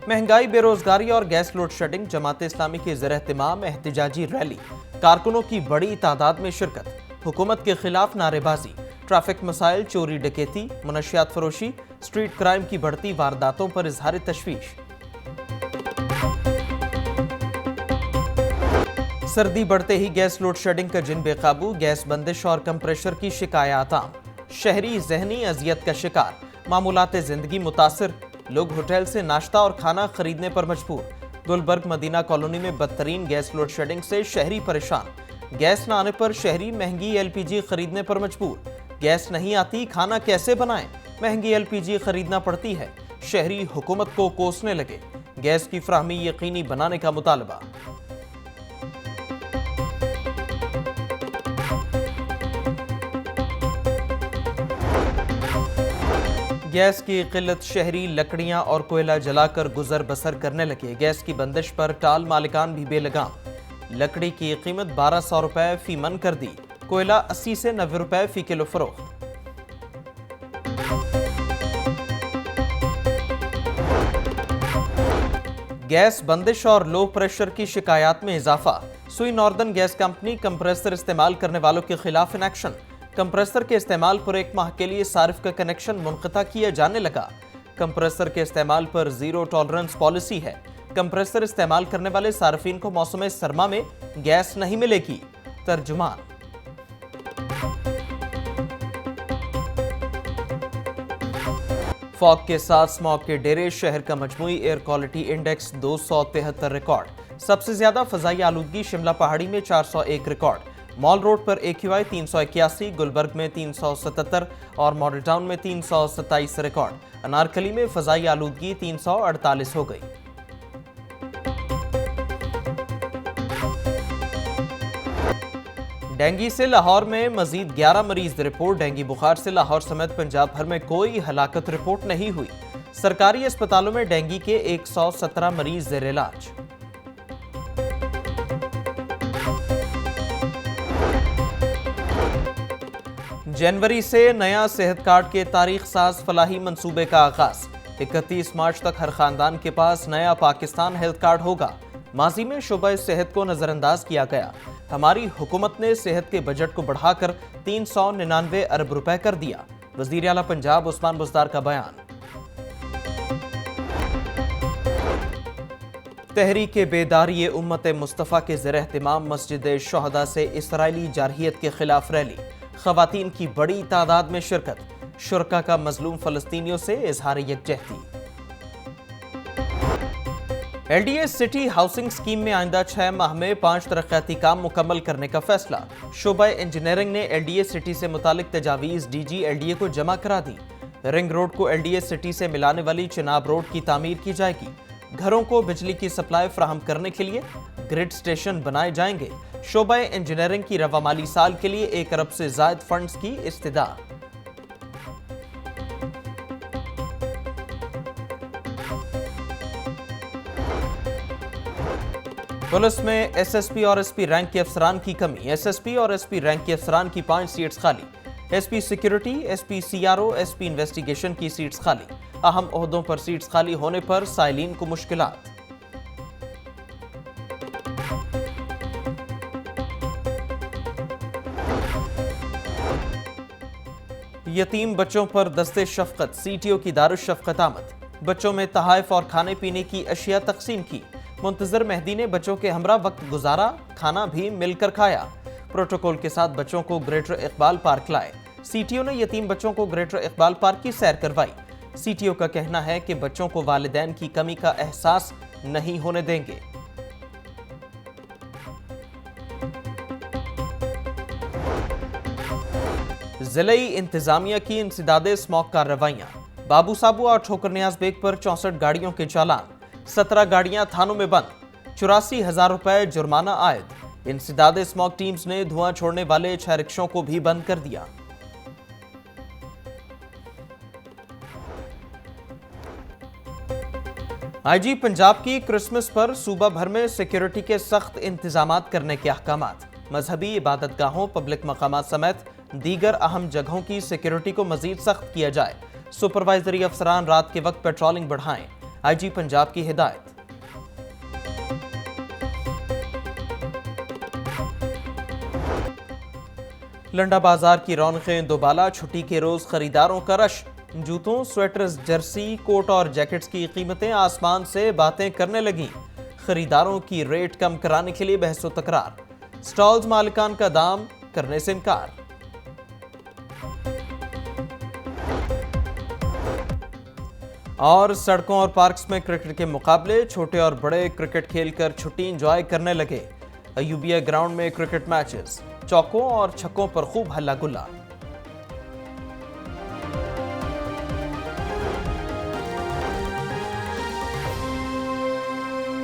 महंगाई, बेरोजगारी और gas load shedding, Jamaat Islami के ज़ेर-ए-एहतिमाम एहतिजाजी रैली, कारकुनों की बड़ी तादाद में शिरकत, हुकूमत के खिलाफ नारेबाजी, ट्रैफिक मसाइल, चोरी डकैती, मनशियात फरोशी, स्ट्रीट क्राइम की बढ़ती वारदातों पर इजहार तशवीश। सर्दी बढ़ते ही गैस लोड शेडिंग का जिन बेकाबू, गैस बंदिश और कंप्रेशर की शिकायत आम, शहरी जहनी अजियत का शिकार, मामूलात जिंदगी मुतासिर, लोग होटल से नाश्ता और खाना खरीदने पर मजबूर। गुलबर्ग मदीना कॉलोनी में बदतरीन गैस लोड शेडिंग से शहरी परेशान, गैस न आने पर शहरी महंगी एलपीजी खरीदने पर मजबूर। गैस नहीं आती, खाना कैसे बनाएं, महंगी एलपीजी खरीदना पड़ती है, शहरी हुकूमत को कोसने लगे। गैस की फराहमी यकीनी बनाने का मुतालबा। गैस की किल्लत, शहरी लकड़ियां और कोयला जलाकर गुजर बसर करने लगे। गैस की बंदिश पर टाल मालिकान भी बेलगाम, लकड़ी की कीमत 1200 रुपए फी मन कर दी, कोयला 80 से 90 रुपए फी किलो फरोख्त। गैस बंदिश और लो प्रेशर की शिकायत में इजाफा, सुई नॉर्दर्न गैस कंपनी कंप्रेसर इस्तेमाल करने वालों के खिलाफ इन एक्शन। कंप्रेसर के इस्तेमाल पर 1 माह के लिए सारिफ का कनेक्शन मुनक़ता किया जाने लगा। कंप्रेसर के इस्तेमाल पर जीरो टॉलरेंस पॉलिसी है। कंप्रेसर इस्तेमाल करने वाले सार्फिन को मौसम सरमा में गैस नहीं मिलेगी। तर्जुमान। फॉग के साथ स्मॉग के डेरे, शहर का मजमूई एयर क्वालिटी इंडेक्स 273 रिकॉर्ड। सबसे ज्यादा फजाई आलूदगी शिमला पहाड़ी में 401 रिकॉर्ड, मॉल रोड पर AQI 381, गुलबर्ग में 377 और मॉडल टाउन में 327 रिकॉर्ड। अनारकली में फजाई आलूदगी 348 हो गई। डेंगू से लाहौर में मजीद 11 मरीज रिपोर्ट। डेंगू बुखार से लाहौर समेत पंजाब भर में कोई हलाकत रिपोर्ट नहीं हुई। सरकारी अस्पतालों में डेंगू के 117 मरीज जेर इलाज। जनवरी से नया सेहत कार्ड के तारीख साज फलाही मंसूबे का आगाज। 31 मार्च तक हर खानदान के पास नया पाकिस्तान हेल्थ कार्ड होगा। माजी में शोबा सेहत को नजरअंदाज किया गया। हमारी हुकूमत ने सेहत के बजट को बढ़ाकर 399 अरब रुपए कर दिया। वजीर आला पंजाब उस्मान बुज़दार का बयान। तहरीक बेदारी उम्मत मुस्तफ़ा के ज़ेर-ए-एहतिमाम मस्जिद शुहदा से इसराइली जारहियत के खिलाफ रैली, ख़वातीन की बड़ी तादाद में शिरकत, शुरका का मजलूम फ़लस्तीनियों से इजहार यकजहती। LDA सिटी हाउसिंग स्कीम में आइंदा 6 माह में 5 तरक्याती काम मुकम्मल करने का फैसला। शोबा इंजीनियरिंग ने LDA सिटी से मुतालिक तजावीज़ DG LDA को जमा करा दी। रिंग रोड को LDA सिटी से मिलाने वाली चिनाब रोड की तामीर की जाएगी। घरों को बिजली की सप्लाई फराहम करने के लिए ग्रिड स्टेशन बनाए जाएंगे। शोबा इंजीनियरिंग की रवा माली साल के लिए 1 अरब से ज़ायद फंड्स की इस्तिदा। पुलिस में SSP और SP रैंक के अफसरान की कमी। SSP और SP रैंक के अफसरान की 5 सीट्स खाली। SP security, SP CRO, SP investigation की सीट्स खाली। अहम ओहदों पर सीट्स खाली होने पर साइलिन को मुश्किलात। यतीम बच्चों पर दस्ते शफकत, CTO की दारुश शफकत आमद। बच्चों में तहाइफ और खाने पीने की अशिया तकसीम की। मुंतजर मेहदी ने बच्चों के हमरा वक्त गुजारा, खाना भी मिलकर खाया। प्रोटोकॉल के साथ बच्चों को ग्रेटर इकबाल पार्क लाए। CTO ने यतीम बच्चों को ग्रेटर इकबाल पार्क की सैर करवाई। CTO का कहना है कि बच्चों को वालिदैन की कमी का एहसास नहीं होने देंगे। जिले इंतजामिया की इंसदादे स्मॉग कार्रवाइयां। बाबू साबू और ठोकर नियाज बेग पर 64 गाड़ियों के चालान, 17 गाड़ियां थानों में बंद, 84,000 रुपए जुर्माना आयद। इंसदादे स्मॉग टीम्स ने धुआं छोड़ने वाले 6 रिक्शों को भी बंद कर दिया। IG पंजाब की क्रिसमस पर सूबा भर में सिक्योरिटी के सख्त इंतजामात करने के अहकामात। मजहबी इबादतगाहों, पब्लिक मकामात समेत दीगर अहम जगहों की सिक्योरिटी को मजीद सख्त किया जाए। सुपरवाइजरी अफसरान रात के वक्त पेट्रोलिंग बढ़ाएं। IG पंजाब की हिदायत। लंडा बाजार की रौनकें दोबाला, छुट्टी के रोज खरीदारों का रश। जूतों, स्वेटर्स, जर्सी, कोट और जैकेट्स की कीमतें आसमान से बातें करने लगीं। खरीदारों की रेट कम कराने के लिए बहसो तकरार। स्टॉल्स मालिकान का दाम करने से इनकार। और सड़कों और पार्क्स में क्रिकेट के मुकाबले, छोटे और बड़े क्रिकेट खेलकर छुट्टी एंजॉय करने लगे। अयूबिया ग्राउंड में क्रिकेट मैचेस, चौकों और छक्कों पर खूब हल्ला गुल्ला।